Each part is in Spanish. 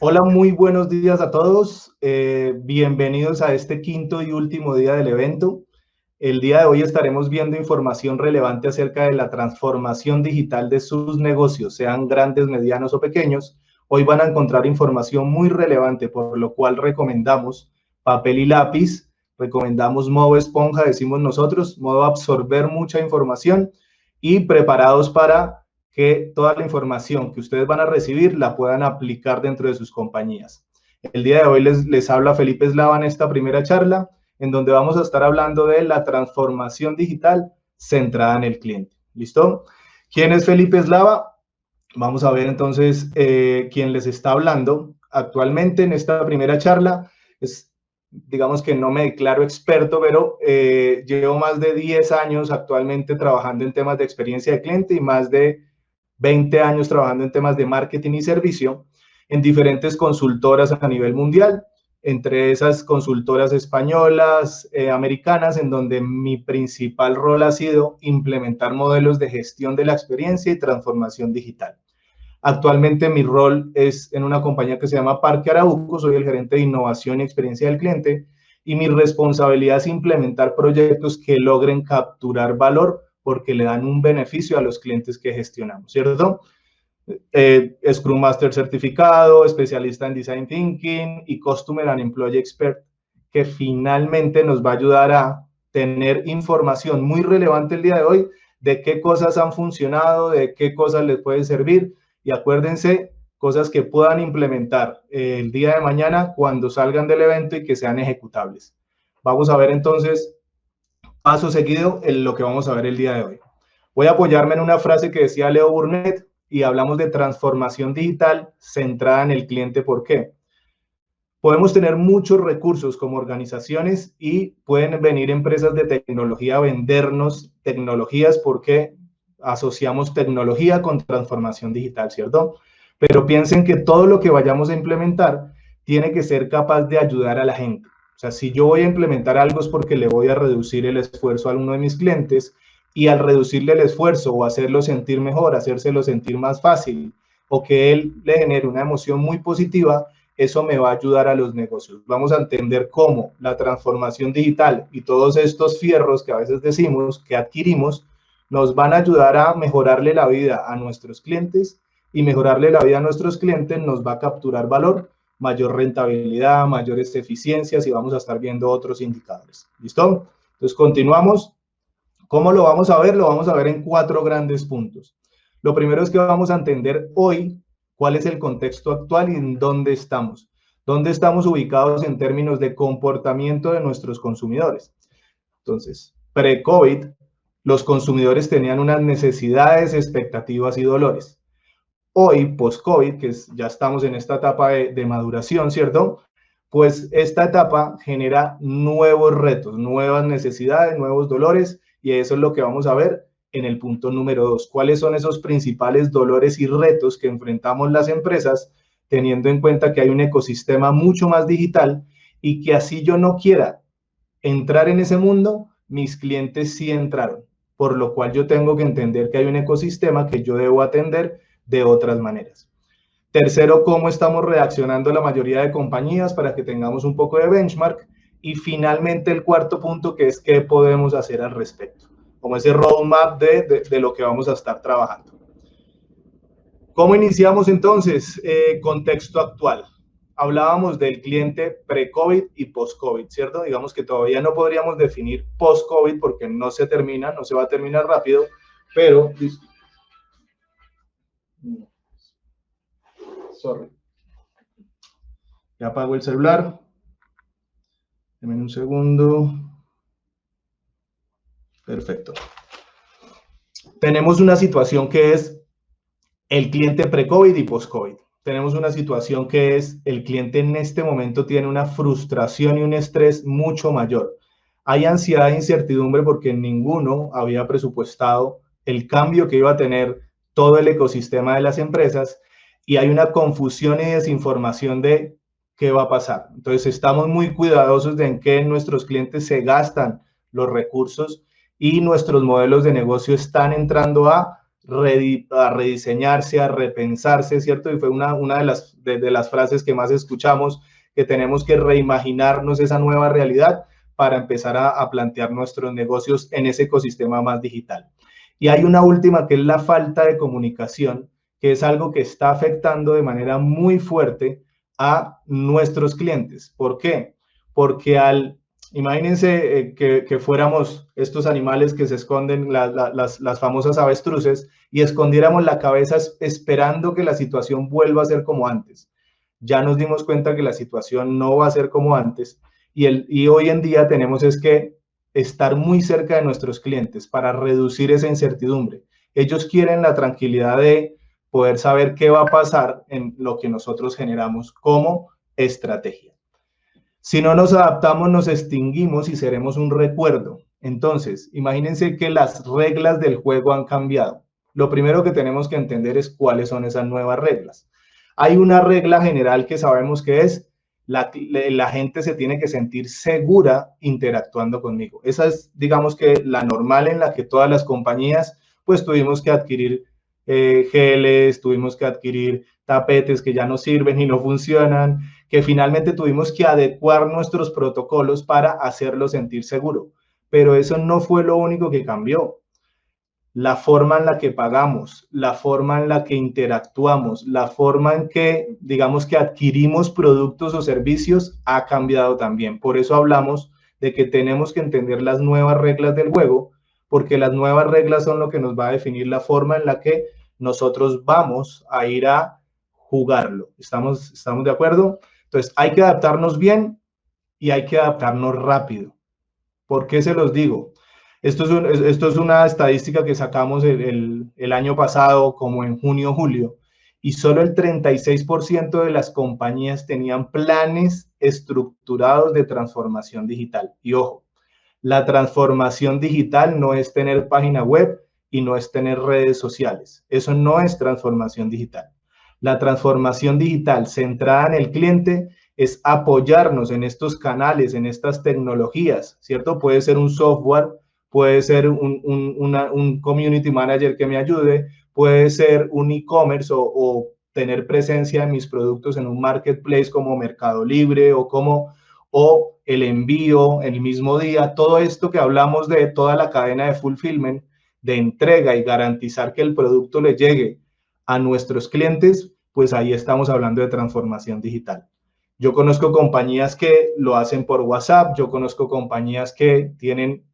Hola, muy buenos días a todos. Bienvenidos a este quinto y último día del evento. El día de hoy estaremos viendo información relevante acerca de la transformación digital de sus negocios, sean grandes, medianos o pequeños. Hoy van a encontrar información muy relevante, por lo cual recomendamos papel y lápiz, recomendamos modo esponja, decimos nosotros, modo absorber mucha información y preparados para que toda la información que ustedes van a recibir la puedan aplicar dentro de sus compañías. El día de hoy les habla Felipe Eslava en esta primera charla, en donde vamos a estar hablando de la transformación digital centrada en el cliente. ¿Listo? ¿Quién es Felipe Eslava? Vamos a ver entonces quién les está hablando. Actualmente en esta primera charla, digamos que no me declaro experto, pero llevo más de 10 años actualmente trabajando en temas de experiencia de cliente y más de 20 años trabajando en temas de marketing y servicio en diferentes consultoras a nivel mundial, entre esas consultoras españolas, americanas, en donde mi principal rol ha sido implementar modelos de gestión de la experiencia y transformación digital. Actualmente mi rol es en una compañía que se llama Parque Arauco, soy el gerente de innovación y experiencia del cliente, y mi responsabilidad es implementar proyectos que logren capturar valor porque le dan un beneficio a los clientes que gestionamos, ¿cierto? Scrum Master certificado, especialista en Design Thinking y Customer and Employee Expert, que finalmente nos va a ayudar a tener información muy relevante el día de hoy de qué cosas han funcionado, de qué cosas les puede servir, y acuérdense, cosas que puedan implementar el día de mañana cuando salgan del evento y que sean ejecutables. Vamos a ver entonces, paso seguido, en lo que vamos a ver el día de hoy. Voy a apoyarme en una frase que decía Leo Burnett y hablamos de transformación digital centrada en el cliente. ¿Por qué? Podemos tener muchos recursos como organizaciones y pueden venir empresas de tecnología a vendernos tecnologías porque asociamos tecnología con transformación digital, ¿cierto? Pero piensen que todo lo que vayamos a implementar tiene que ser capaz de ayudar a la gente. O sea, si yo voy a implementar algo es porque le voy a reducir el esfuerzo a uno de mis clientes, y al reducirle el esfuerzo o hacerlo sentir mejor, hacérselo sentir más fácil o que él le genere una emoción muy positiva, eso me va a ayudar a los negocios. Vamos a entender cómo la transformación digital y todos estos fierros que a veces decimos que adquirimos nos van a ayudar a mejorarle la vida a nuestros clientes, y mejorarle la vida a nuestros clientes nos va a capturar valor, mayor rentabilidad, mayores eficiencias, y vamos a estar viendo otros indicadores. ¿Listo? Entonces continuamos. ¿Cómo lo vamos a ver? Lo vamos a ver en 4 grandes puntos. Lo primero es que vamos a entender hoy cuál es el contexto actual y en dónde estamos. ¿Dónde estamos ubicados en términos de comportamiento de nuestros consumidores? Entonces, pre-COVID, los consumidores tenían unas necesidades, expectativas y dolores. Hoy, post-COVID, que ya estamos en esta etapa de maduración, ¿cierto? Pues esta etapa genera nuevos retos, nuevas necesidades, nuevos dolores, y eso es lo que vamos a ver en el punto número 2. ¿Cuáles son esos principales dolores y retos que enfrentamos las empresas, teniendo en cuenta que hay un ecosistema mucho más digital y que así yo no quiera entrar en ese mundo, mis clientes sí entraron? Por lo cual yo tengo que entender que hay un ecosistema que yo debo atender de otras maneras. Tercero, cómo estamos reaccionando la mayoría de compañías para que tengamos un poco de benchmark. Y finalmente el cuarto punto, que es qué podemos hacer al respecto, como ese roadmap de lo que vamos a estar trabajando. ¿Cómo iniciamos entonces? Contexto actual. Hablábamos del cliente pre-COVID y post-COVID, ¿cierto? Digamos que todavía no podríamos definir post-COVID porque no se termina, no se va a terminar rápido, pero... Sorry. Ya apago el celular. Denme un segundo. Perfecto. Tenemos una situación que es el cliente pre-COVID y post-COVID. Tenemos una situación que es el cliente en este momento tiene una frustración y un estrés mucho mayor. Hay ansiedad e incertidumbre porque ninguno había presupuestado el cambio que iba a tener todo el ecosistema de las empresas, y hay una confusión y desinformación de qué va a pasar. Entonces estamos muy cuidadosos de en qué nuestros clientes se gastan los recursos, y nuestros modelos de negocio están entrando a a rediseñarse, a repensarse, ¿cierto? Y fue una de las frases que más escuchamos, que tenemos que reimaginarnos esa nueva realidad para empezar a plantear nuestros negocios en ese ecosistema más digital. Y hay una última que es la falta de comunicación, que es algo que está afectando de manera muy fuerte a nuestros clientes. ¿Por qué? Porque imagínense que fuéramos estos animales que se esconden, las famosas avestruces, y escondiéramos la cabeza esperando que la situación vuelva a ser como antes. Ya nos dimos cuenta que la situación no va a ser como antes, y hoy en día tenemos es que estar muy cerca de nuestros clientes para reducir esa incertidumbre. Ellos quieren la tranquilidad de poder saber qué va a pasar en lo que nosotros generamos como estrategia. Si no nos adaptamos, nos extinguimos y seremos un recuerdo. Entonces, imagínense que las reglas del juego han cambiado. Lo primero que tenemos que entender es cuáles son esas nuevas reglas. Hay una regla general que sabemos que es la gente se tiene que sentir segura interactuando conmigo. Esa es, digamos que, la normal en la que todas las compañías, pues tuvimos que adquirir geles, tuvimos que adquirir tapetes que ya no sirven y no funcionan, que finalmente tuvimos que adecuar nuestros protocolos para hacerlo sentir seguro. Pero eso no fue lo único que cambió. La forma en la que pagamos, la forma en la que interactuamos, la forma en que, digamos, que adquirimos productos o servicios ha cambiado también. Por eso hablamos de que tenemos que entender las nuevas reglas del juego, porque las nuevas reglas son lo que nos va a definir la forma en la que nosotros vamos a ir a jugarlo. ¿Estamos de acuerdo? Entonces, hay que adaptarnos bien y hay que adaptarnos rápido. ¿Por qué se los digo? Esto es una estadística que sacamos el año pasado, como en junio, julio, y solo el 36% de las compañías tenían planes estructurados de transformación digital. Y ojo, la transformación digital no es tener página web y no es tener redes sociales. Eso no es transformación digital. La transformación digital centrada en el cliente es apoyarnos en estos canales, en estas tecnologías, ¿cierto? Puede ser un software, puede ser un community manager que me ayude, puede ser un e-commerce o tener presencia en mis productos en un marketplace como Mercado Libre o el envío el mismo día. Todo esto que hablamos de toda la cadena de fulfillment, de entrega y garantizar que el producto le llegue a nuestros clientes, pues ahí estamos hablando de transformación digital. Yo conozco compañías que lo hacen por WhatsApp, yo conozco compañías que tienen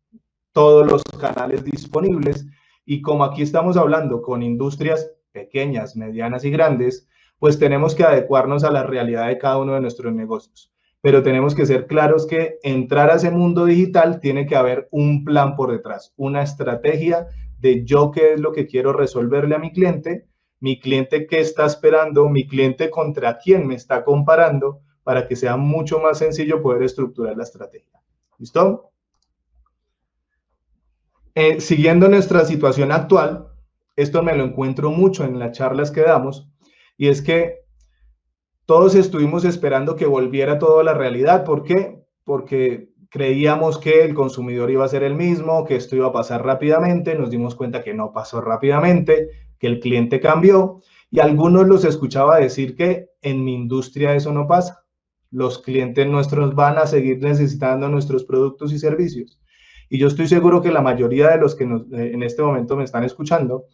todos los canales disponibles, y como aquí estamos hablando con industrias pequeñas, medianas y grandes, pues tenemos que adecuarnos a la realidad de cada uno de nuestros negocios. Pero tenemos que ser claros que entrar a ese mundo digital tiene que haber un plan por detrás, una estrategia de yo qué es lo que quiero resolverle a mi cliente qué está esperando, mi cliente contra quién me está comparando, para que sea mucho más sencillo poder estructurar la estrategia. ¿Listo? Siguiendo nuestra situación actual, esto me lo encuentro mucho en las charlas que damos, y es que todos estuvimos esperando que volviera todo a la realidad. ¿Por qué? Porque creíamos que el consumidor iba a ser el mismo, que esto iba a pasar rápidamente. Nos dimos cuenta que no pasó rápidamente, que el cliente cambió, y algunos los escuchaba decir que en mi industria eso no pasa. Los clientes nuestros van a seguir necesitando nuestros productos y servicios. Y yo estoy seguro que la mayoría de los que en este momento me están escuchando,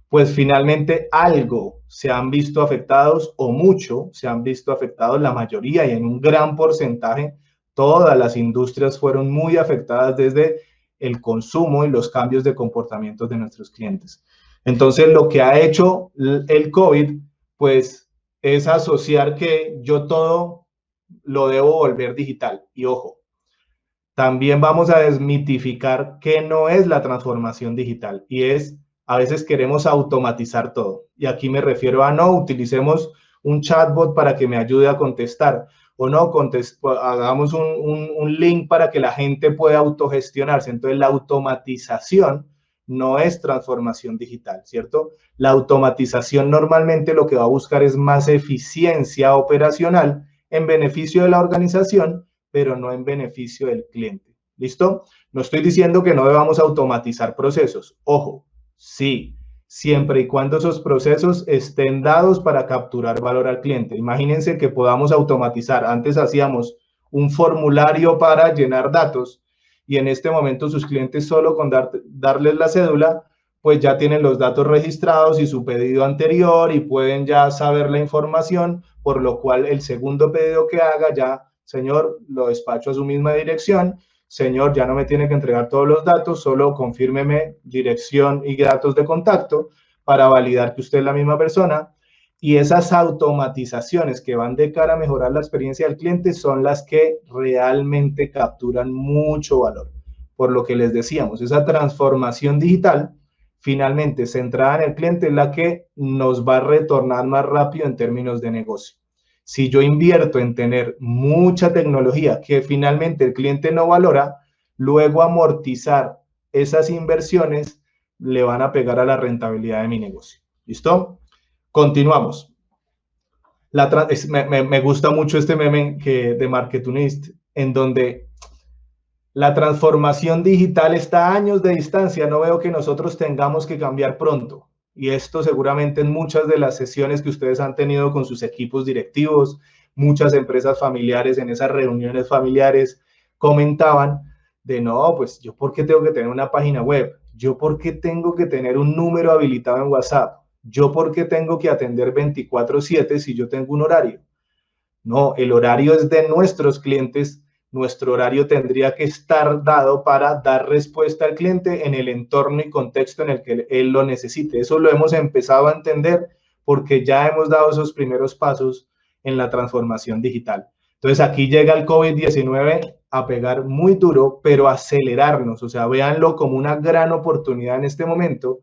pues finalmente algo se han visto afectados, o mucho se han visto afectados, la mayoría y en un gran porcentaje. Todas las industrias fueron muy afectadas desde el consumo y los cambios de comportamientos de nuestros clientes. Entonces, lo que ha hecho el COVID, pues, es asociar que yo todo lo debo volver digital. Y ojo, también vamos a desmitificar qué no es la transformación digital, y es, a veces queremos automatizar todo. Y aquí me refiero a no utilicemos un chatbot para que me ayude a contestar, o no hagamos un link para que la gente pueda autogestionarse. Entonces, la automatización no es transformación digital, ¿cierto? La automatización normalmente lo que va a buscar es más eficiencia operacional en beneficio de la organización, pero no en beneficio del cliente. ¿Listo? No estoy diciendo que no debamos automatizar procesos. Ojo, sí, siempre y cuando esos procesos estén dados para capturar valor al cliente. Imagínense que podamos automatizar. Antes hacíamos un formulario para llenar datos y en este momento sus clientes solo con darles la cédula, pues ya tienen los datos registrados y su pedido anterior y pueden ya saber la información, por lo cual el segundo pedido que haga ya, señor, lo despacho a su misma dirección. Señor, ya no me tiene que entregar todos los datos, solo confírmeme dirección y datos de contacto para validar que usted es la misma persona. Y esas automatizaciones que van de cara a mejorar la experiencia del cliente son las que realmente capturan mucho valor. Por lo que les decíamos, esa transformación digital finalmente centrada en el cliente es la que nos va a retornar más rápido en términos de negocio. Si yo invierto en tener mucha tecnología que finalmente el cliente no valora, luego amortizar esas inversiones le van a pegar a la rentabilidad de mi negocio. ¿Listo? Continuamos. Me gusta mucho este meme de Marketunist, en donde la transformación digital está a años de distancia. No veo que nosotros tengamos que cambiar pronto. Y esto seguramente en muchas de las sesiones que ustedes han tenido con sus equipos directivos, muchas empresas familiares en esas reuniones familiares comentaban de no, pues yo por qué tengo que tener una página web, yo por qué tengo que tener un número habilitado en WhatsApp, yo por qué tengo que atender 24/7 si yo tengo un horario. No, el horario es de nuestros clientes. Nuestro horario tendría que estar dado para dar respuesta al cliente en el entorno y contexto en el que él lo necesite. Eso lo hemos empezado a entender porque ya hemos dado esos primeros pasos en la transformación digital. Entonces aquí llega el COVID-19 a pegar muy duro, pero acelerarnos. O sea, véanlo como una gran oportunidad en este momento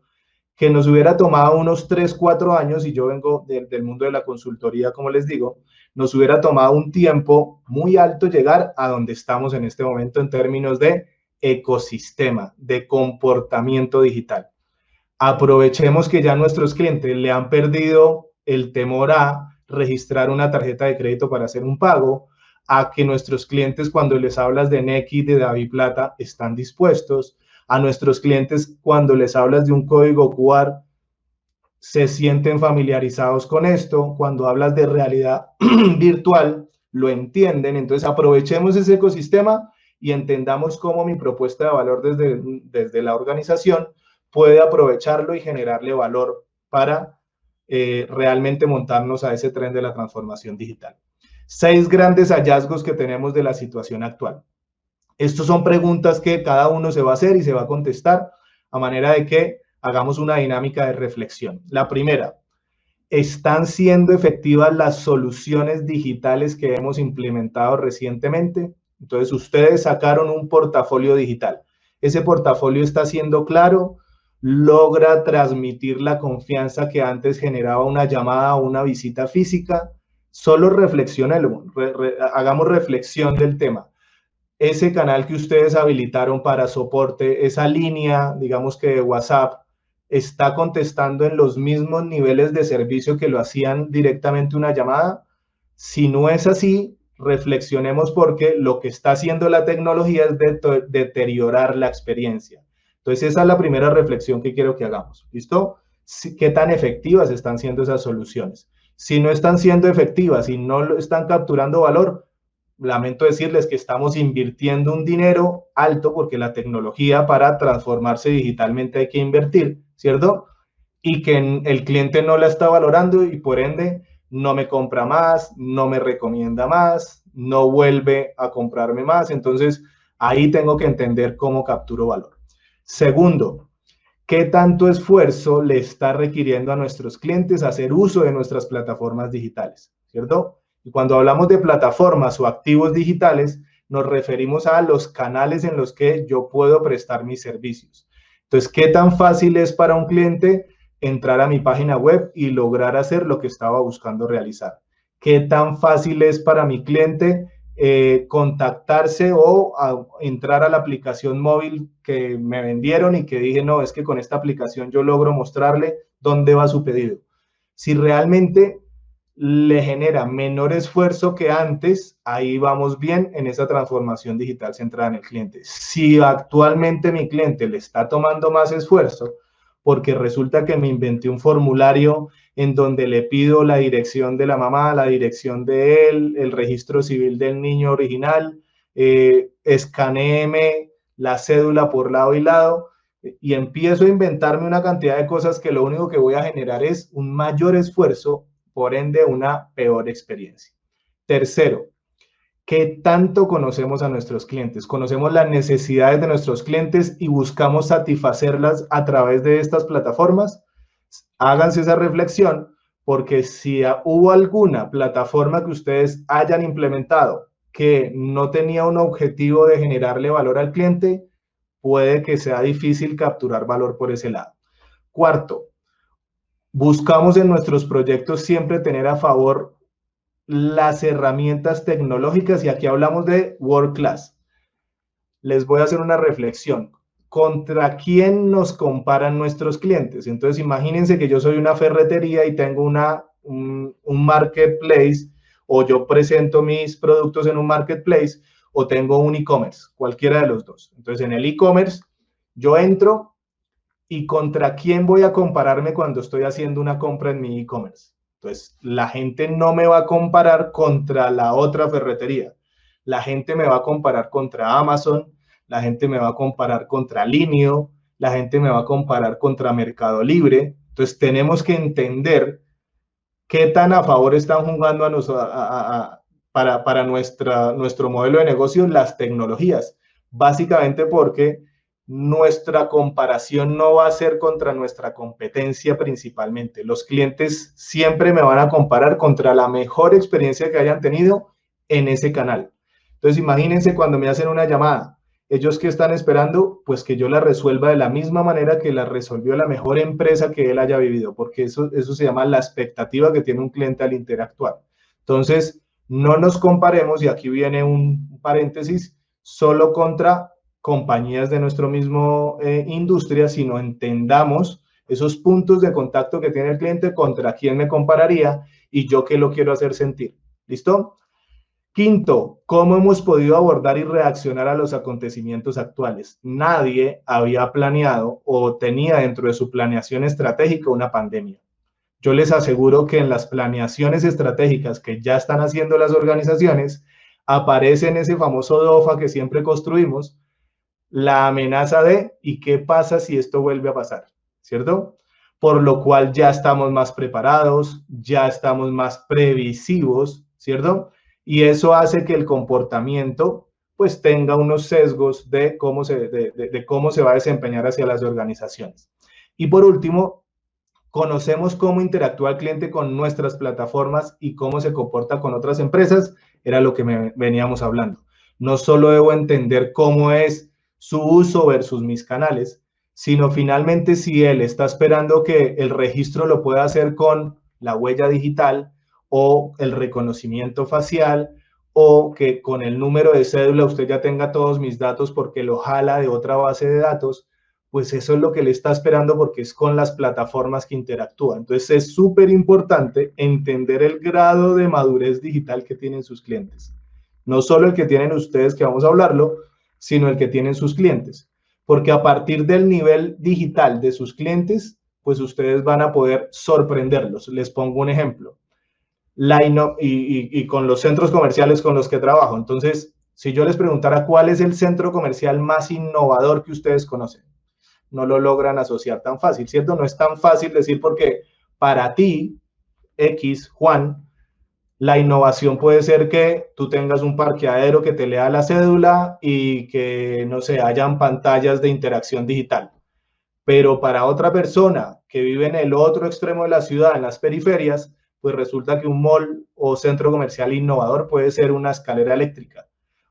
que nos hubiera tomado unos 3, 4 años, y yo vengo del mundo de la consultoría, como les digo, nos hubiera tomado un tiempo muy alto llegar a donde estamos en este momento en términos de ecosistema, de comportamiento digital. Aprovechemos que ya nuestros clientes le han perdido el temor a registrar una tarjeta de crédito para hacer un pago, a que nuestros clientes cuando les hablas de Nequi, de DaviPlata, están dispuestos, a nuestros clientes cuando les hablas de un código QR, se sienten familiarizados con esto, cuando hablas de realidad virtual, lo entienden. Entonces aprovechemos ese ecosistema y entendamos cómo mi propuesta de valor desde la organización puede aprovecharlo y generarle valor para realmente montarnos a ese tren de la transformación digital. 6 grandes hallazgos que tenemos de la situación actual. Estas son preguntas que cada uno se va a hacer y se va a contestar a manera de que hagamos una dinámica de reflexión. La primera, ¿están siendo efectivas las soluciones digitales que hemos implementado recientemente? Entonces, ustedes sacaron un portafolio digital. Ese portafolio está siendo claro, logra transmitir la confianza que antes generaba una llamada o una visita física. Solo reflexionemos, hagamos reflexión del tema. Ese canal que ustedes habilitaron para soporte, esa línea, digamos que de WhatsApp, está contestando en los mismos niveles de servicio que lo hacían directamente una llamada. Si no es así, reflexionemos porque lo que está haciendo la tecnología es deteriorar la experiencia. Entonces, esa es la primera reflexión que quiero que hagamos. ¿Listo? ¿Qué tan efectivas están siendo esas soluciones? Si no están siendo efectivas y no están capturando valor, lamento decirles que estamos invirtiendo un dinero alto porque la tecnología para transformarse digitalmente hay que invertir, ¿cierto? Y que el cliente no la está valorando y por ende no me compra más, no me recomienda más, no vuelve a comprarme más. Entonces, ahí tengo que entender cómo capturo valor. Segundo, ¿qué tanto esfuerzo le está requiriendo a nuestros clientes hacer uso de nuestras plataformas digitales? ¿Cierto? Y cuando hablamos de plataformas o activos digitales, nos referimos a los canales en los que yo puedo prestar mis servicios. Entonces, ¿qué tan fácil es para un cliente entrar a mi página web y lograr hacer lo que estaba buscando realizar? ¿Qué tan fácil es para mi cliente contactarse o entrar a la aplicación móvil que me vendieron y que dije, no, es que con esta aplicación yo logro mostrarle dónde va su pedido? Si realmente le genera menor esfuerzo que antes, ahí vamos bien en esa transformación digital centrada en el cliente. Si actualmente mi cliente le está tomando más esfuerzo, porque resulta que me inventé un formulario en donde le pido la dirección de la mamá, la dirección de él, el registro civil del niño original, escanéeme la cédula por lado y lado, y empiezo a inventarme una cantidad de cosas que lo único que voy a generar es un mayor esfuerzo, por ende una peor experiencia. Tercero, ¿qué tanto conocemos a nuestros clientes? Conocemos las necesidades de nuestros clientes y buscamos satisfacerlas a través de estas plataformas. Háganse esa reflexión, porque si hubo alguna plataforma que ustedes hayan implementado que no tenía un objetivo de generarle valor al cliente, puede que sea difícil capturar valor por ese lado. Cuarto, buscamos en nuestros proyectos siempre tener a favor las herramientas tecnológicas, y aquí hablamos de World Class. Les voy a hacer una reflexión. ¿Contra quién nos comparan nuestros clientes? Entonces, imagínense que yo soy una ferretería y tengo un marketplace, o yo presento mis productos en un marketplace, o tengo un e-commerce, cualquiera de los dos. Entonces, en el e-commerce, yo entro y ¿contra quién voy a compararme cuando estoy haciendo una compra en mi e-commerce? Entonces, la gente no me va a comparar contra la otra ferretería. La gente me va a comparar contra Amazon, la gente me va a comparar contra Linio, la gente me va a comparar contra Mercado Libre. Entonces, tenemos que entender qué tan a favor están jugando para nuestro modelo de negocio las tecnologías. Básicamente porque nuestra comparación no va a ser contra nuestra competencia principalmente. Los clientes siempre me van a comparar contra la mejor experiencia que hayan tenido en ese canal. Entonces, imagínense cuando me hacen una llamada, ellos que están esperando, pues que yo la resuelva de la misma manera que la resolvió la mejor empresa que él haya vivido, porque eso se llama la expectativa que tiene un cliente al interactuar. Entonces, no nos comparemos, y aquí viene un paréntesis, solo contra compañías de nuestro mismo industria, sino entendamos esos puntos de contacto que tiene el cliente, contra quién me compararía y yo qué lo quiero hacer sentir. ¿Listo? Quinto, ¿cómo hemos podido abordar y reaccionar a los acontecimientos actuales? Nadie había planeado o tenía dentro de su planeación estratégica una pandemia. Yo les aseguro que en las planeaciones estratégicas que ya están haciendo las organizaciones, aparece en ese famoso DOFA que siempre construimos, la amenaza de ¿y qué pasa si esto vuelve a pasar? ¿Cierto? Por lo cual ya estamos más preparados, ya estamos más previsivos, ¿cierto? Y eso hace que el comportamiento pues tenga unos sesgos de cómo se va a desempeñar hacia las organizaciones. Y por último, conocemos cómo interactúa el cliente con nuestras plataformas y cómo se comporta con otras empresas, era lo que veníamos hablando. No solo debo entender cómo es su uso versus mis canales, sino finalmente si él está esperando que el registro lo pueda hacer con la huella digital o el reconocimiento facial, o que con el número de cédula usted ya tenga todos mis datos porque lo jala de otra base de datos, pues eso es lo que le está esperando, porque es con las plataformas que interactúa. Entonces es súper importante entender el grado de madurez digital que tienen sus clientes. No solo el que tienen ustedes, que vamos a hablarlo, sino el que tienen sus clientes. Porque a partir del nivel digital de sus clientes, pues ustedes van a poder sorprenderlos. Les pongo un ejemplo. Y con los centros comerciales con los que trabajo. Entonces, si yo les preguntara cuál es el centro comercial más innovador que ustedes conocen, no lo logran asociar tan fácil, ¿cierto? No es tan fácil decir, porque para ti, X, Juan, la innovación puede ser que tú tengas un parqueadero que te lea la cédula y que, no sé, hayan pantallas de interacción digital. Pero para otra persona que vive en el otro extremo de la ciudad, en las periferias, pues resulta que un mall o centro comercial innovador puede ser una escalera eléctrica,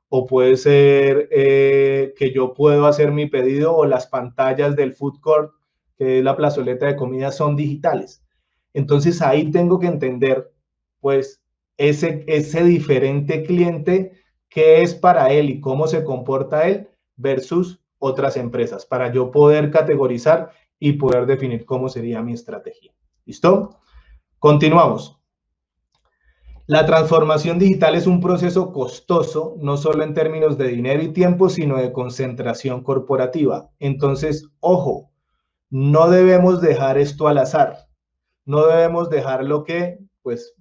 o puede ser que yo puedo hacer mi pedido, o las pantallas del food court, que es la plazoleta de comida, son digitales. Entonces ahí tengo que entender, pues, ese diferente cliente, qué es para él y cómo se comporta él versus otras empresas, para yo poder categorizar y poder definir cómo sería mi estrategia. ¿Listo? Continuamos. La transformación digital es un proceso costoso, no solo en términos de dinero y tiempo, sino de concentración corporativa. Entonces, ojo, no debemos dejar esto al azar. No debemos dejarlo pues,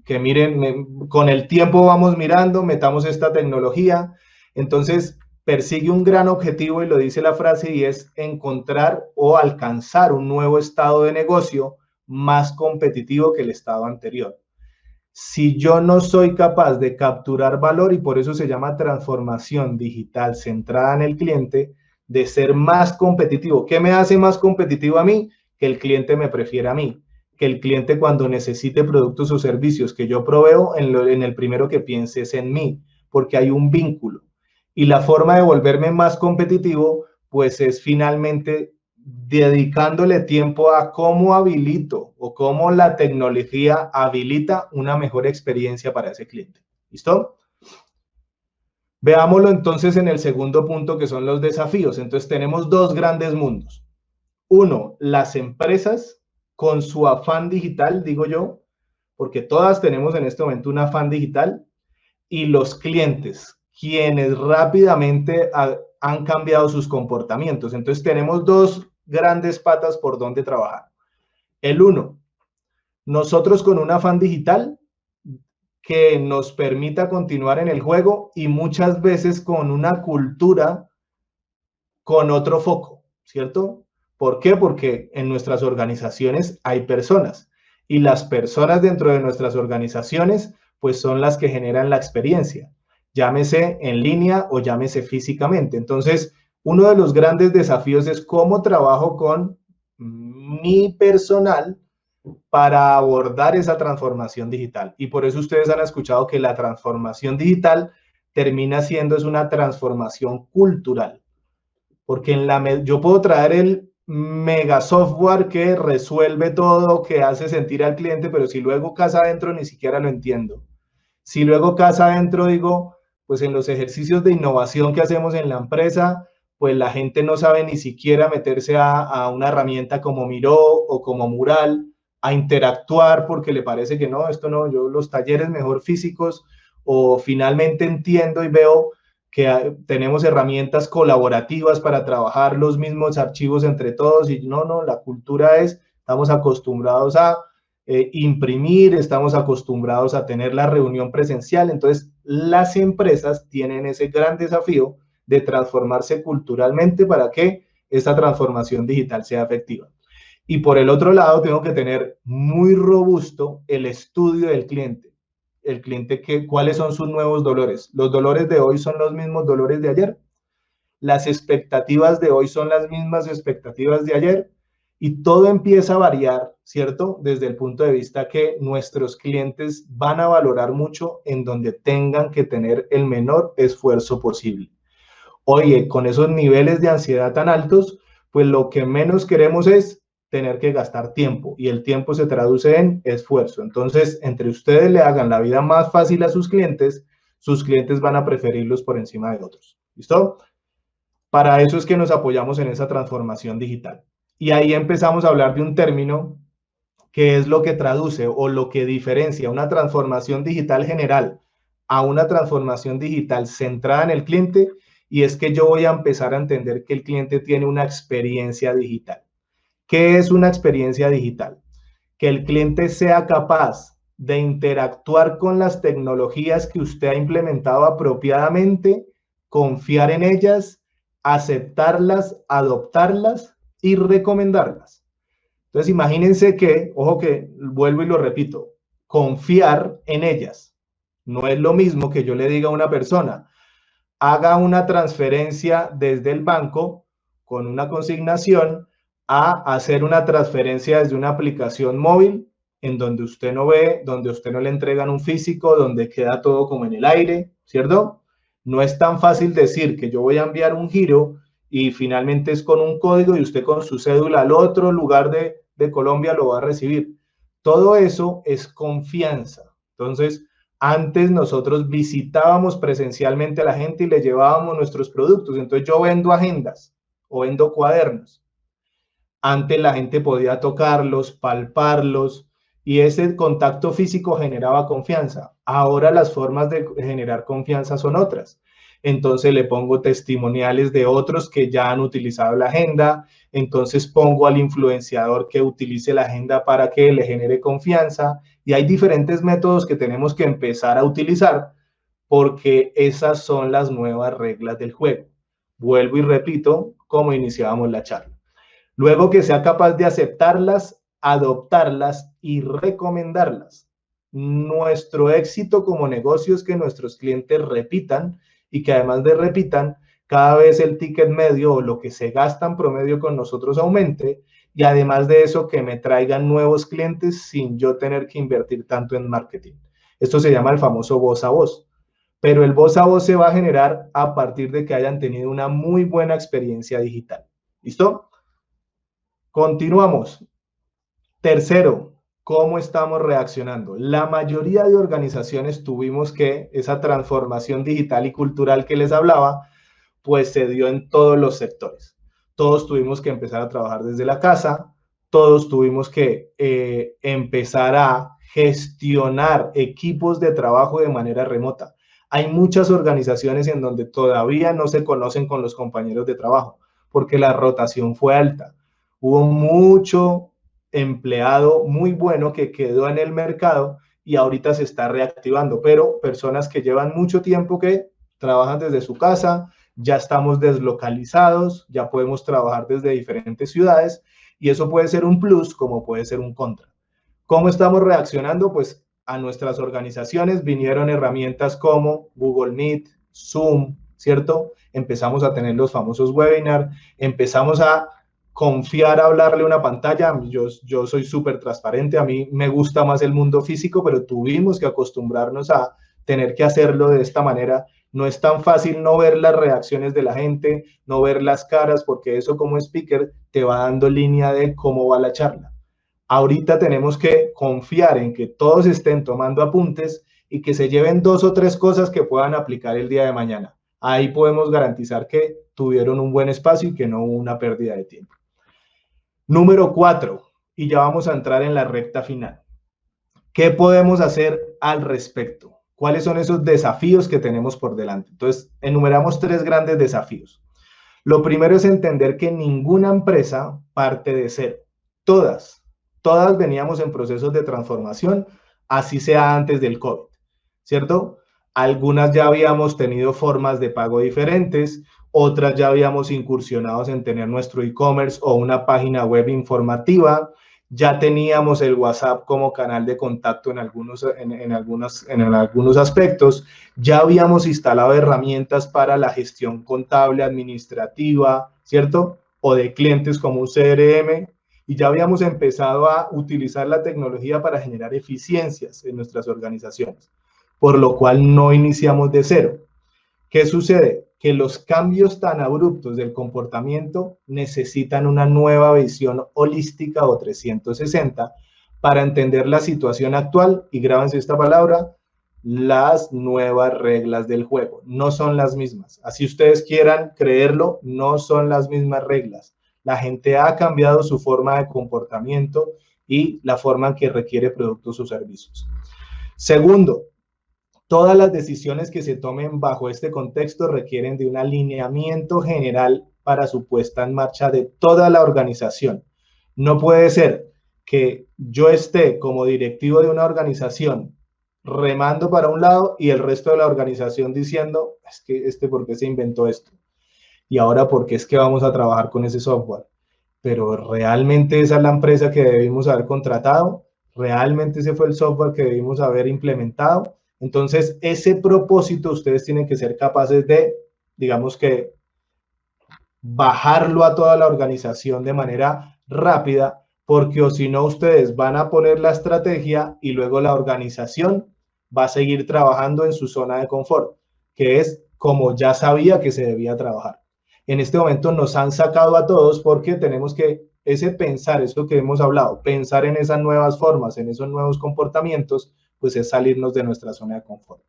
que miren, con el tiempo vamos mirando, metamos esta tecnología. Entonces, persigue un gran objetivo y lo dice la frase y es encontrar o alcanzar un nuevo estado de negocio más competitivo que el estado anterior. Si yo no soy capaz de capturar valor, y por eso se llama transformación digital centrada en el cliente, de ser más competitivo. ¿Qué me hace más competitivo a mí? Que el cliente me prefiera a mí, que el cliente cuando necesite productos o servicios que yo proveo, en el primero que piense es en mí, porque hay un vínculo. Y la forma de volverme más competitivo, pues es finalmente dedicándole tiempo a cómo habilito o cómo la tecnología habilita una mejor experiencia para ese cliente. ¿Listo? Veámoslo entonces en el segundo punto, que son los desafíos. Entonces tenemos dos grandes mundos. Uno, las empresas con su afán digital, digo yo, porque todas tenemos en este momento un afán digital, y los clientes, quienes rápidamente han cambiado sus comportamientos. Entonces tenemos dos grandes patas por donde trabajar. El uno, nosotros con un afán digital que nos permita continuar en el juego y muchas veces con una cultura con otro foco, ¿cierto? ¿Por qué? Porque en nuestras organizaciones hay personas y las personas dentro de nuestras organizaciones pues son las que generan la experiencia, llámese en línea o llámese físicamente. Entonces, uno de los grandes desafíos es cómo trabajo con mi personal para abordar esa transformación digital. Y por eso ustedes han escuchado que la transformación digital termina siendo es una transformación cultural. Porque yo puedo traer el mega software que resuelve todo, que hace sentir al cliente, pero si luego casa adentro ni siquiera lo entiendo. Si luego casa adentro digo, pues en los ejercicios de innovación que hacemos en la empresa, pues la gente no sabe ni siquiera meterse a una herramienta como Miro o como Mural, a interactuar porque le parece que no, esto no, yo los talleres mejor físicos, o finalmente entiendo y veo que tenemos herramientas colaborativas para trabajar los mismos archivos entre todos y no, la cultura es, estamos acostumbrados a imprimir, estamos acostumbrados a tener la reunión presencial, entonces las empresas tienen ese gran desafío de transformarse culturalmente para que esta transformación digital sea efectiva. Y por el otro lado, tengo que tener muy robusto el estudio del cliente. El cliente, ¿cuáles son sus nuevos dolores? ¿Los dolores de hoy son los mismos dolores de ayer? ¿Las expectativas de hoy son las mismas expectativas de ayer? Y todo empieza a variar, ¿cierto? Desde el punto de vista que nuestros clientes van a valorar mucho en donde tengan que tener el menor esfuerzo posible. Oye, con esos niveles de ansiedad tan altos, pues lo que menos queremos es tener que gastar tiempo y el tiempo se traduce en esfuerzo. Entonces, entre ustedes le hagan la vida más fácil a sus clientes van a preferirlos por encima de otros. ¿Listo? Para eso es que nos apoyamos en esa transformación digital. Y ahí empezamos a hablar de un término que es lo que traduce o lo que diferencia una transformación digital general a una transformación digital centrada en el cliente, y es que yo voy a empezar a entender que el cliente tiene una experiencia digital. ¿Qué es una experiencia digital? Que el cliente sea capaz de interactuar con las tecnologías que usted ha implementado apropiadamente, confiar en ellas, aceptarlas, adoptarlas y recomendarlas. Entonces, imagínense que, ojo que vuelvo y lo repito, confiar en ellas. No es lo mismo que yo le diga a una persona, haga una transferencia desde el banco con una consignación a hacer una transferencia desde una aplicación móvil en donde usted no ve, donde usted no le entregan un físico, donde queda todo como en el aire, ¿cierto? No es tan fácil decir que yo voy a enviar un giro y finalmente es con un código y usted con su cédula al otro lugar de Colombia lo va a recibir. Todo eso es confianza. Entonces, antes nosotros visitábamos presencialmente a la gente y le llevábamos nuestros productos. Entonces yo vendo agendas o vendo cuadernos. Antes la gente podía tocarlos, palparlos, y ese contacto físico generaba confianza. Ahora las formas de generar confianza son otras. entonces le pongo testimoniales de otros que ya han utilizado la agenda, entonces pongo al influenciador que utilice la agenda para que le genere confianza, y hay diferentes métodos que tenemos que empezar a utilizar porque esas son las nuevas reglas del juego. Vuelvo y repito cómo iniciábamos la charla. Luego que sea capaz de aceptarlas, adoptarlas y recomendarlas. Nuestro éxito como negocio es que nuestros clientes repitan y que además de repitan, cada vez el ticket medio o lo que se gasta en promedio con nosotros aumente, y además de eso que me traigan nuevos clientes sin yo tener que invertir tanto en marketing. Esto se llama el famoso voz a voz. Pero el voz a voz se va a generar a partir de que hayan tenido una muy buena experiencia digital. ¿Listo? Continuamos. Tercero, ¿cómo estamos reaccionando? La mayoría de organizaciones tuvimos que esa transformación digital y cultural que les hablaba, pues se dio en todos los sectores. Todos tuvimos que empezar a trabajar desde la casa, todos tuvimos que empezar a gestionar equipos de trabajo de manera remota. Hay muchas organizaciones en donde todavía no se conocen con los compañeros de trabajo porque la rotación fue alta. Hubo mucho empleado muy bueno que quedó en el mercado y ahorita se está reactivando, pero personas que llevan mucho tiempo que trabajan desde su casa, ya estamos deslocalizados, ya podemos trabajar desde diferentes ciudades y eso puede ser un plus como puede ser un contra. ¿Cómo estamos reaccionando? Pues a nuestras organizaciones vinieron herramientas como Google Meet, Zoom, ¿cierto? Empezamos a tener los famosos webinars, empezamos a confiar a hablarle a una pantalla. Yo soy súper transparente, a mí me gusta más el mundo físico, pero tuvimos que acostumbrarnos a tener que hacerlo de esta manera. No es tan fácil no ver las reacciones de la gente, no ver las caras, porque eso como speaker te va dando línea de cómo va la charla. Ahorita tenemos que confiar en que todos estén tomando apuntes y que se lleven 2 o 3 cosas que puedan aplicar el día de mañana. Ahí podemos garantizar que tuvieron un buen espacio y que no hubo una pérdida de tiempo. Número 4, y ya vamos a entrar en la recta final. ¿Qué podemos hacer al respecto? ¿Cuáles son esos desafíos que tenemos por delante? Entonces, enumeramos 3 grandes desafíos. Lo primero es entender que ninguna empresa parte de cero. Todas veníamos en procesos de transformación, así sea antes del COVID, ¿cierto? Algunas ya habíamos tenido formas de pago diferentes, otras ya habíamos incursionado en tener nuestro e-commerce o una página web informativa, ya teníamos el WhatsApp como canal de contacto en algunos aspectos, ya habíamos instalado herramientas para la gestión contable, administrativa, ¿cierto? O de clientes como un CRM, y ya habíamos empezado a utilizar la tecnología para generar eficiencias en nuestras organizaciones, por lo cual no iniciamos de cero. ¿Qué sucede? Que los cambios tan abruptos del comportamiento necesitan una nueva visión holística o 360 para entender la situación actual, y grábense esta palabra, las nuevas reglas del juego. No son las mismas. Así ustedes quieran creerlo, no son las mismas reglas. La gente ha cambiado su forma de comportamiento y la forma en que requiere productos o servicios. Segundo, todas las decisiones que se tomen bajo este contexto requieren de un alineamiento general para su puesta en marcha de toda la organización. No puede ser que yo esté como directivo de una organización remando para un lado y el resto de la organización diciendo, es que ¿por qué se inventó esto? Y ahora, ¿por qué es que vamos a trabajar con ese software? Pero realmente esa es la empresa que debimos haber contratado, realmente ese fue el software que debimos haber implementado. Entonces, ese propósito ustedes tienen que ser capaces de, digamos que, bajarlo a toda la organización de manera rápida, porque o si no, ustedes van a poner la estrategia y luego la organización va a seguir trabajando en su zona de confort, que es como ya sabía que se debía trabajar. En este momento nos han sacado a todos porque tenemos que pensar, esto que hemos hablado, pensar en esas nuevas formas, en esos nuevos comportamientos, pues es salirnos de nuestra zona de confort.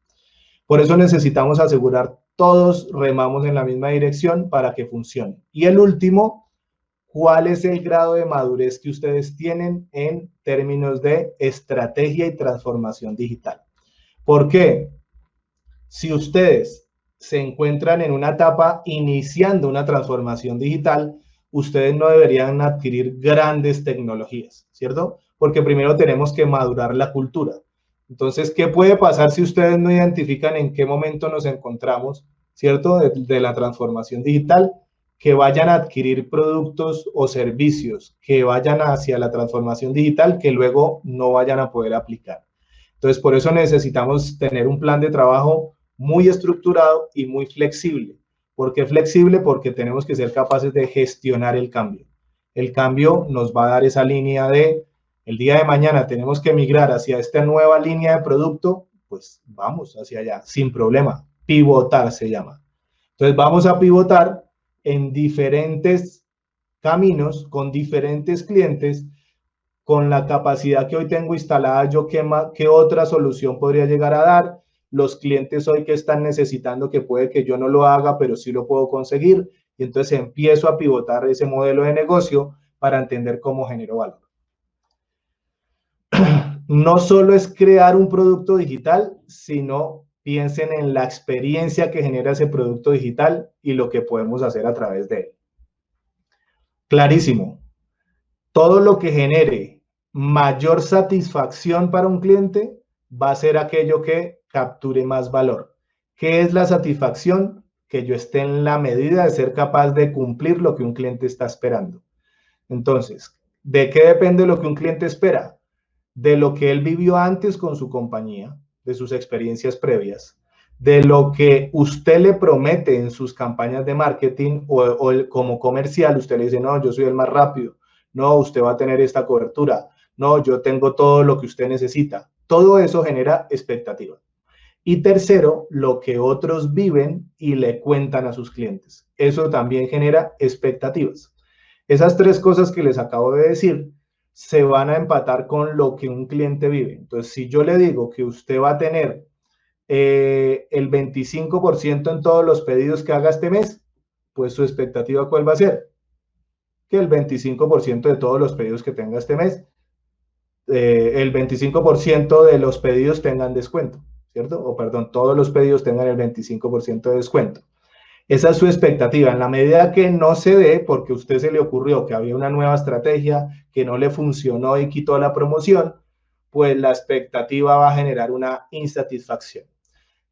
Por eso necesitamos asegurar todos remamos en la misma dirección para que funcione. Y el último, ¿cuál es el grado de madurez que ustedes tienen en términos de estrategia y transformación digital? ¿Por qué? Si ustedes se encuentran en una etapa iniciando una transformación digital, ustedes no deberían adquirir grandes tecnologías, ¿cierto? Porque primero tenemos que madurar la cultura. Entonces, ¿qué puede pasar si ustedes no identifican en qué momento nos encontramos, ¿cierto? De la transformación digital, que vayan a adquirir productos o servicios que vayan hacia la transformación digital que luego no vayan a poder aplicar. Entonces, por eso necesitamos tener un plan de trabajo muy estructurado y muy flexible. ¿Por qué flexible? Porque tenemos que ser capaces de gestionar el cambio. El cambio nos va a dar esa línea de, el día de mañana tenemos que migrar hacia esta nueva línea de producto, pues vamos hacia allá, sin problema. Pivotar se llama. Entonces vamos a pivotar en diferentes caminos, con diferentes clientes, con la capacidad que hoy tengo instalada, yo qué otra solución podría llegar a dar, los clientes hoy que están necesitando, que puede que yo no lo haga, pero sí lo puedo conseguir, y entonces empiezo a pivotar ese modelo de negocio para entender cómo genero valor. No solo es crear un producto digital, sino piensen en la experiencia que genera ese producto digital y lo que podemos hacer a través de él. Clarísimo. Todo lo que genere mayor satisfacción para un cliente va a ser aquello que capture más valor. ¿Qué es la satisfacción? Que yo esté en la medida de ser capaz de cumplir lo que un cliente está esperando. Entonces, ¿de qué depende lo que un cliente espera? De lo que él vivió antes con su compañía, de sus experiencias previas, de lo que usted le promete en sus campañas de marketing o como comercial, usted le dice, no, yo soy el más rápido, no, usted va a tener esta cobertura, no, yo tengo todo lo que usted necesita. Todo eso genera expectativa. Y tercero, lo que otros viven y le cuentan a sus clientes. Eso también genera expectativas. Esas tres cosas que les acabo de decir se van a empatar con lo que un cliente vive. Entonces, si yo le digo que usted va a tener el 25% en todos los pedidos que haga este mes, pues su expectativa, ¿cuál va a ser? Que el 25% de todos los pedidos que tenga este mes, el 25% de los pedidos tengan descuento, ¿cierto? O perdón, todos los pedidos tengan el 25% de descuento. Esa es su expectativa. En la medida que no se dé, porque a usted se le ocurrió que había una nueva estrategia que no le funcionó y quitó la promoción, pues la expectativa va a generar una insatisfacción.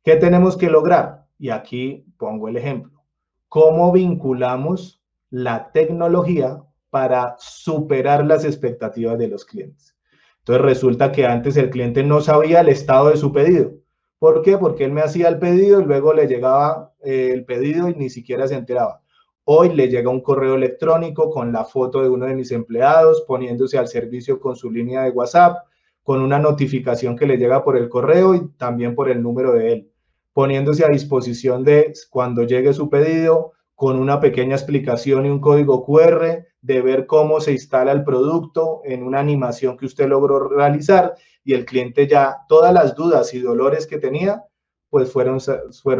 ¿Qué tenemos que lograr? Y aquí pongo el ejemplo. ¿Cómo vinculamos la tecnología para superar las expectativas de los clientes? Entonces resulta que antes el cliente no sabía el estado de su pedido. ¿Por qué? Porque él me hacía el pedido y luego le llegaba el pedido y ni siquiera se enteraba. Hoy le llega un correo electrónico con la foto de uno de mis empleados poniéndose al servicio con su línea de WhatsApp, con una notificación que le llega por el correo y también por el número de él, poniéndose a disposición de cuando llegue su pedido, con una pequeña explicación y un código QR de ver cómo se instala el producto en una animación que usted logró realizar y el cliente ya todas las dudas y dolores que tenía, pues fueron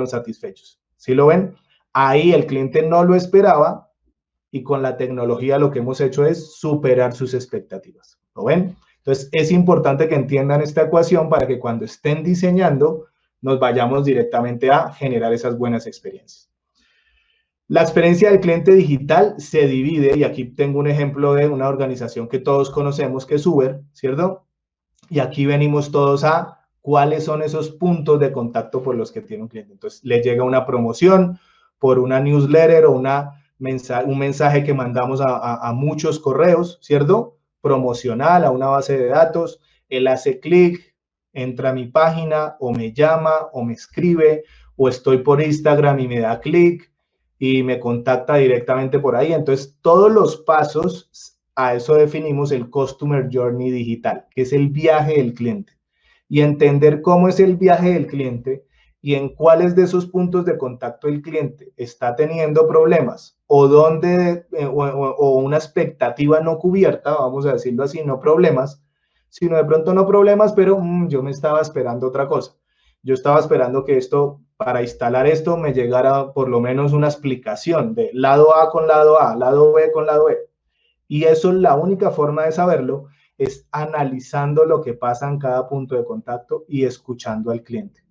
satisfechos. ¿Sí lo ven? Ahí el cliente no lo esperaba y con la tecnología lo que hemos hecho es superar sus expectativas. ¿Lo ven? Entonces es importante que entiendan esta ecuación para que cuando estén diseñando nos vayamos directamente a generar esas buenas experiencias. La experiencia del cliente digital se divide, y aquí tengo un ejemplo de una organización que todos conocemos, que es Uber, ¿cierto? Y aquí venimos todos a cuáles son esos puntos de contacto por los que tiene un cliente. Entonces, le llega una promoción por una newsletter o un mensaje que mandamos a muchos correos, ¿cierto? Promocional, a una base de datos. Él hace clic, entra a mi página, o me llama, o me escribe, o estoy por Instagram y me da clic y me contacta directamente por ahí. Entonces, todos los pasos, a eso definimos el Customer Journey digital, que es el viaje del cliente. Y entender cómo es el viaje del cliente y en cuáles de esos puntos de contacto el cliente está teniendo problemas o dónde o una expectativa no cubierta, vamos a decirlo así, no problemas, sino de pronto no problemas, pero yo me estaba esperando otra cosa. Yo estaba esperando que esto, para instalar esto, me llegara por lo menos una explicación de lado A con lado A, lado B con lado B. Y eso, la única forma de saberlo es analizando lo que pasa en cada punto de contacto y escuchando al cliente.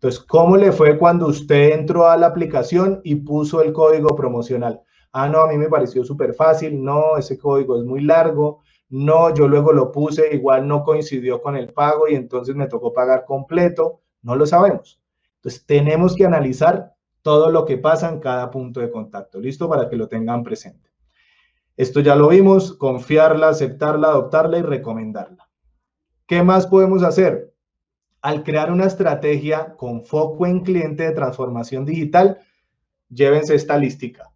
Entonces, ¿cómo le fue cuando usted entró a la aplicación y puso el código promocional? Ah, no, a mí me pareció súper fácil, no, ese código es muy largo, no, yo luego lo puse, igual no coincidió con el pago y entonces me tocó pagar completo, no lo sabemos. Entonces, tenemos que analizar todo lo que pasa en cada punto de contacto, ¿listo? Para que lo tengan presente. Esto ya lo vimos, confiarla, aceptarla, adoptarla y recomendarla. ¿Qué más podemos hacer? Al crear una estrategia con foco en cliente de transformación digital, llévense esta lística.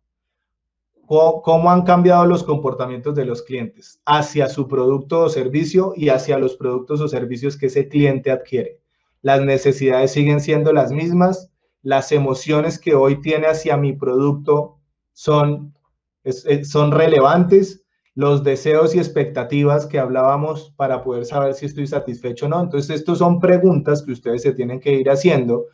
¿Cómo han cambiado los comportamientos de los clientes hacia su producto o servicio y hacia los productos o servicios que ese cliente adquiere? Las necesidades siguen siendo las mismas, las emociones que hoy tiene hacia mi producto son relevantes, los deseos y expectativas que hablábamos para poder saber si estoy satisfecho o no. Entonces, estas son preguntas que ustedes se tienen que ir haciendo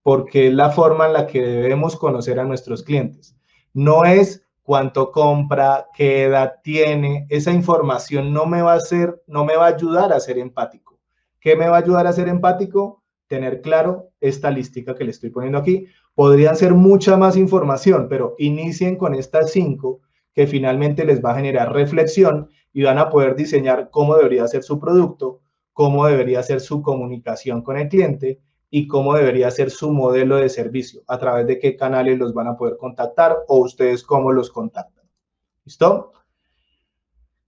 porque es la forma en la que debemos conocer a nuestros clientes. No es cuánto compra, qué edad tiene, esa información no me va a ayudar a ser empático. ¿Qué me va a ayudar a ser empático? Tener claro esta lística que le estoy poniendo aquí. Podrían ser mucha más información, pero inicien con estas 5 que finalmente les va a generar reflexión y van a poder diseñar cómo debería ser su producto, cómo debería ser su comunicación con el cliente y cómo debería ser su modelo de servicio, a través de qué canales los van a poder contactar o ustedes cómo los contactan. ¿Listo?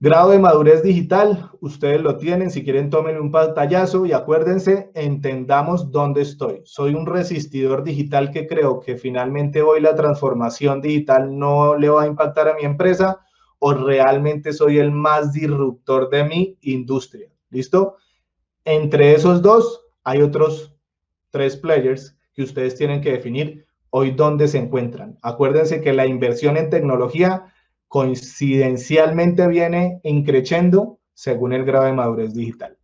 Grado de madurez digital, ustedes lo tienen, si quieren tomen un pantallazo y acuérdense, entendamos dónde estoy. Soy un resistidor digital que creo que finalmente hoy la transformación digital no le va a impactar a mi empresa o realmente soy el más disruptor de mi industria. ¿Listo? Entre esos dos hay otros 3 players que ustedes tienen que definir hoy dónde se encuentran. Acuérdense que la inversión en tecnología coincidencialmente viene increciendo según el grado de madurez digital.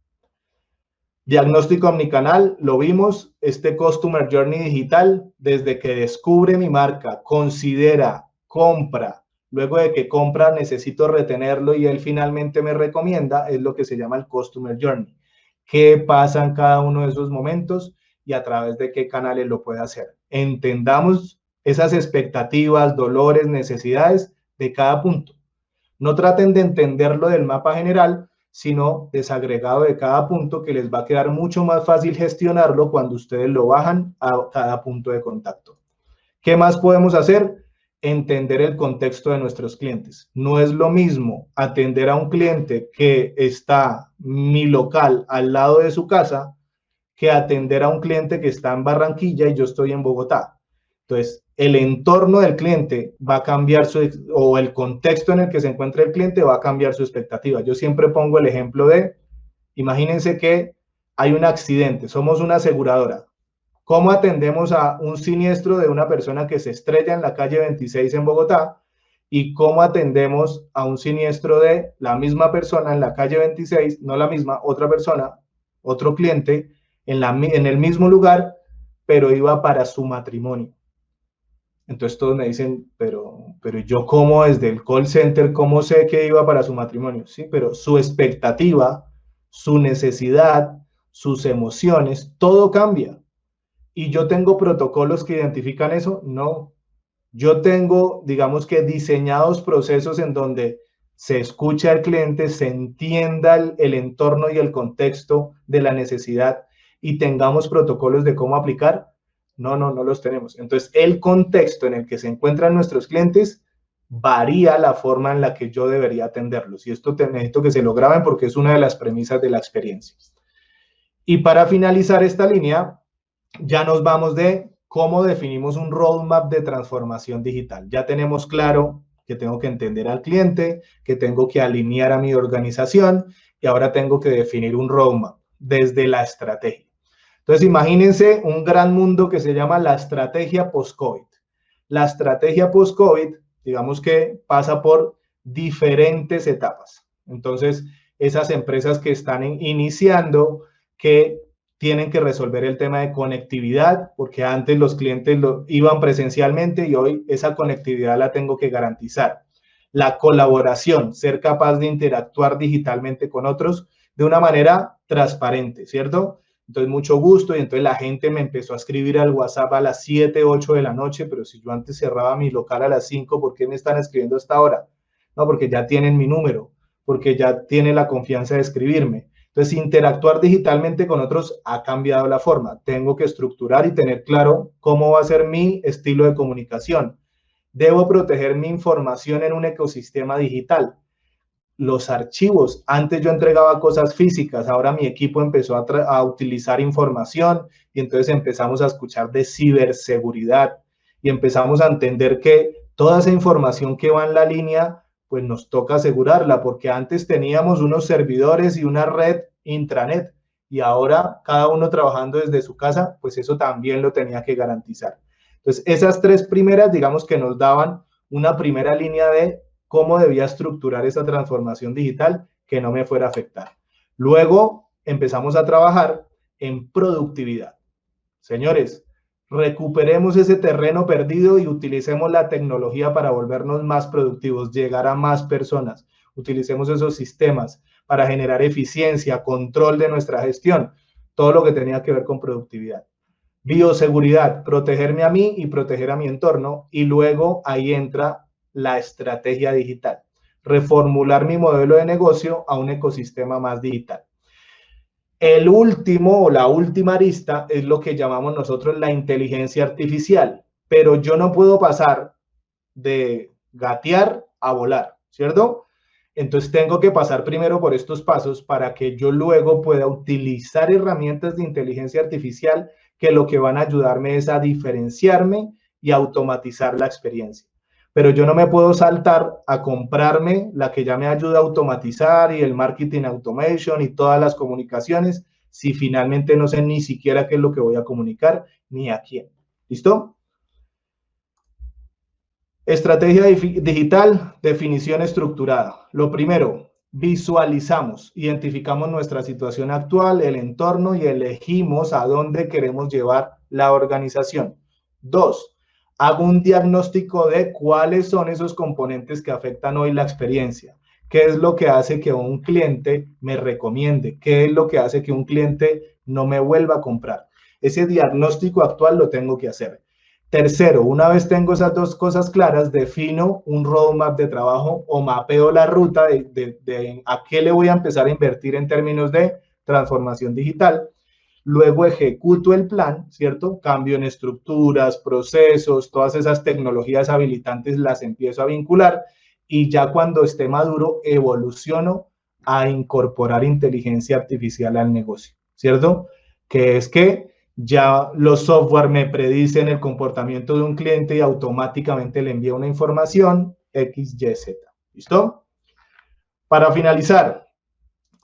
Diagnóstico omnicanal, lo vimos, este Customer Journey digital, desde que descubre mi marca, considera, compra, luego de que compra necesito retenerlo y él finalmente me recomienda, es lo que se llama el Customer Journey. ¿Qué pasa en cada uno de esos momentos y a través de qué canales lo puede hacer? Entendamos esas expectativas, dolores, necesidades de cada punto. No traten de entenderlo del mapa general, sino desagregado de cada punto, que les va a quedar mucho más fácil gestionarlo cuando ustedes lo bajan a cada punto de contacto. ¿Qué más podemos hacer? Entender el contexto de nuestros clientes. No es lo mismo atender a un cliente que está mi local al lado de su casa que atender a un cliente que está en Barranquilla y yo estoy en Bogotá. Entonces, el entorno del cliente va a cambiar o el contexto en el que se encuentra el cliente va a cambiar su expectativa. Yo siempre pongo el ejemplo de, imagínense que hay un accidente, somos una aseguradora. ¿Cómo atendemos a un siniestro de una persona que se estrella en la calle 26 en Bogotá? ¿Y cómo atendemos a un siniestro de la misma persona en la calle 26, no la misma, otra persona, otro cliente, en el mismo lugar, pero iba para su matrimonio? Entonces todos me dicen, pero yo como desde el call center, ¿cómo sé que iba para su matrimonio? Sí, pero su expectativa, su necesidad, sus emociones, todo cambia. ¿Y yo tengo protocolos que identifican eso? No. Yo tengo, digamos que diseñados procesos en donde se escucha al cliente, se entienda el entorno y el contexto de la necesidad y tengamos protocolos de cómo aplicar. No los tenemos. Entonces, el contexto en el que se encuentran nuestros clientes varía la forma en la que yo debería atenderlos. Y esto necesito que se lo graben porque es una de las premisas de la experiencia. Y para finalizar esta línea, ya nos vamos de cómo definimos un roadmap de transformación digital. Ya tenemos claro que tengo que entender al cliente, que tengo que alinear a mi organización y ahora tengo que definir un roadmap desde la estrategia. Entonces, imagínense un gran mundo que se llama la estrategia post-COVID. La estrategia post-COVID, digamos que pasa por diferentes etapas. Entonces, esas empresas que están iniciando, que tienen que resolver el tema de conectividad, porque antes los clientes iban presencialmente y hoy esa conectividad la tengo que garantizar. La colaboración, ser capaz de interactuar digitalmente con otros de una manera transparente, ¿cierto? Entonces, mucho gusto. Y entonces la gente me empezó a escribir al WhatsApp a las 7, 8 de la noche, pero si yo antes cerraba mi local a las 5, ¿por qué me están escribiendo a esta hora? No, porque ya tienen mi número, porque ya tienen la confianza de escribirme. Entonces, interactuar digitalmente con otros ha cambiado la forma. Tengo que estructurar y tener claro cómo va a ser mi estilo de comunicación. Debo proteger mi información en un ecosistema digital. Los archivos, antes yo entregaba cosas físicas, ahora mi equipo empezó a utilizar información y entonces empezamos a escuchar de ciberseguridad y empezamos a entender que toda esa información que va en la línea, pues nos toca asegurarla, porque antes teníamos unos servidores y una red intranet y ahora cada uno trabajando desde su casa, pues eso también lo tenía que garantizar. Entonces, esas tres primeras, digamos que nos daban una primera línea de cómo debía estructurar esa transformación digital que no me fuera a afectar. Luego empezamos a trabajar en productividad. Señores, recuperemos ese terreno perdido y utilicemos la tecnología para volvernos más productivos, llegar a más personas. Utilicemos esos sistemas para generar eficiencia, control de nuestra gestión, todo lo que tenía que ver con productividad. Bioseguridad, protegerme a mí y proteger a mi entorno. Y luego ahí entra la estrategia digital, reformular mi modelo de negocio a un ecosistema más digital. El último o la última arista es lo que llamamos nosotros la inteligencia artificial, pero yo no puedo pasar de gatear a volar, ¿cierto? Entonces tengo que pasar primero por estos pasos para que yo luego pueda utilizar herramientas de inteligencia artificial que lo que van a ayudarme es a diferenciarme y automatizar la experiencia. Pero yo no me puedo saltar a comprarme la que ya me ayuda a automatizar y el marketing automation y todas las comunicaciones si finalmente no sé ni siquiera qué es lo que voy a comunicar ni a quién. ¿Listo? Estrategia digital, definición estructurada. Lo primero, visualizamos, identificamos nuestra situación actual, el entorno y elegimos a dónde queremos llevar la organización. 2, hago un diagnóstico de cuáles son esos componentes que afectan hoy la experiencia. ¿Qué es lo que hace que un cliente me recomiende? ¿Qué es lo que hace que un cliente no me vuelva a comprar? Ese diagnóstico actual lo tengo que hacer. Tercero, una vez tengo esas dos cosas claras, defino un roadmap de trabajo o mapeo la ruta de a qué le voy a empezar a invertir en términos de transformación digital. Luego ejecuto el plan, ¿cierto? Cambio en estructuras, procesos, todas esas tecnologías habilitantes las empiezo a vincular y ya cuando esté maduro evoluciono a incorporar inteligencia artificial al negocio, ¿cierto? Que es que ya los software me predicen el comportamiento de un cliente y automáticamente le envía una información X, Y, Z. ¿Listo? Para finalizar,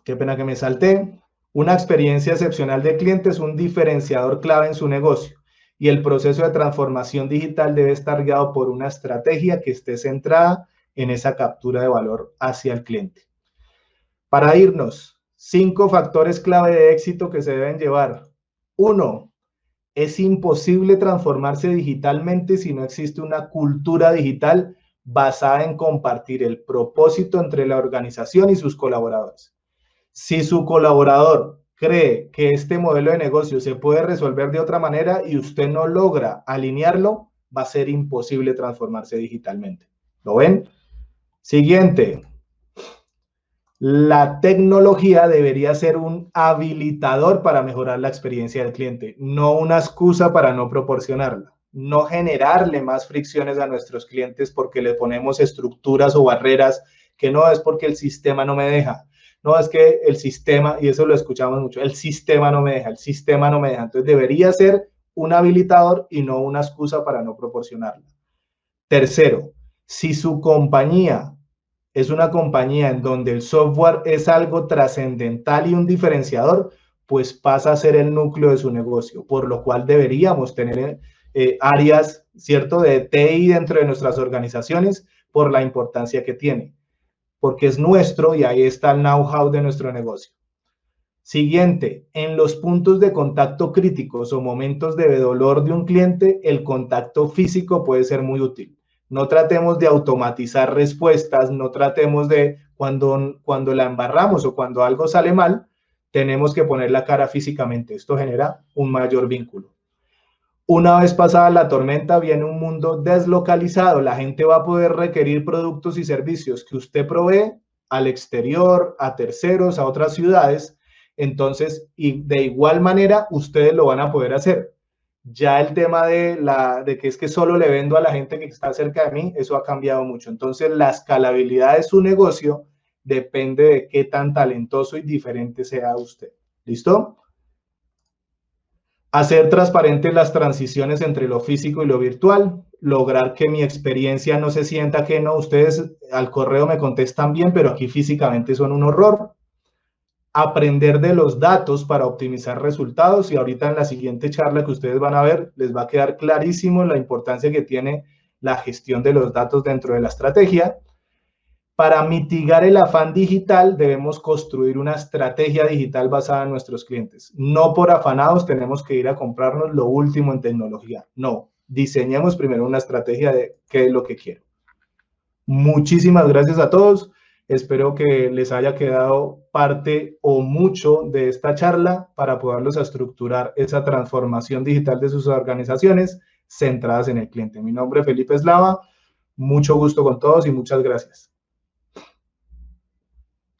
qué pena que me salté, una experiencia excepcional de cliente es un diferenciador clave en su negocio y el proceso de transformación digital debe estar guiado por una estrategia que esté centrada en esa captura de valor hacia el cliente. Para irnos, 5 factores clave de éxito que se deben llevar. 1, es imposible transformarse digitalmente si no existe una cultura digital basada en compartir el propósito entre la organización y sus colaboradores. Si su colaborador cree que este modelo de negocio se puede resolver de otra manera y usted no logra alinearlo, va a ser imposible transformarse digitalmente. ¿Lo ven? Siguiente. La tecnología debería ser un habilitador para mejorar la experiencia del cliente, no una excusa para no proporcionarla. No generarle más fricciones a nuestros clientes porque le ponemos estructuras o barreras que no es porque el sistema no me deja. No es que el sistema, y eso lo escuchamos mucho, el sistema no me deja, el sistema no me deja. Entonces debería ser un habilitador y no una excusa para no proporcionarla. Tercero, si su compañía es una compañía en donde el software es algo trascendental y un diferenciador, pues pasa a ser el núcleo de su negocio, por lo cual deberíamos tener áreas, ¿cierto?, de TI dentro de nuestras organizaciones por la importancia que tiene, porque es nuestro y ahí está el know-how de nuestro negocio. Siguiente, en los puntos de contacto críticos o momentos de dolor de un cliente, el contacto físico puede ser muy útil. No tratemos de automatizar respuestas, no tratemos de cuando la embarramos o cuando algo sale mal, tenemos que poner la cara físicamente. Esto genera un mayor vínculo. Una vez pasada la tormenta, viene un mundo deslocalizado. La gente va a poder requerir productos y servicios que usted provee al exterior, a terceros, a otras ciudades. Entonces, y de igual manera, ustedes lo van a poder hacer. Ya el tema de que es que solo le vendo a la gente que está cerca de mí, eso ha cambiado mucho. Entonces, la escalabilidad de su negocio depende de qué tan talentoso y diferente sea usted. ¿Listo? Hacer transparentes las transiciones entre lo físico y lo virtual, lograr que mi experiencia no se sienta que no, ustedes al correo me contestan bien, pero aquí físicamente son un horror. Aprender de los datos para optimizar resultados, y ahorita en la siguiente charla que ustedes van a ver, les va a quedar clarísimo la importancia que tiene la gestión de los datos dentro de la estrategia. Para mitigar el afán digital, debemos construir una estrategia digital basada en nuestros clientes. No por afanados tenemos que ir a comprarnos lo último en tecnología. No, diseñemos primero una estrategia de qué es lo que quiero. Muchísimas gracias a todos. Espero que les haya quedado parte o mucho de esta charla para poderlos a estructurar esa transformación digital de sus organizaciones centradas en el cliente. Mi nombre es Felipe Eslava. Mucho gusto con todos y muchas gracias.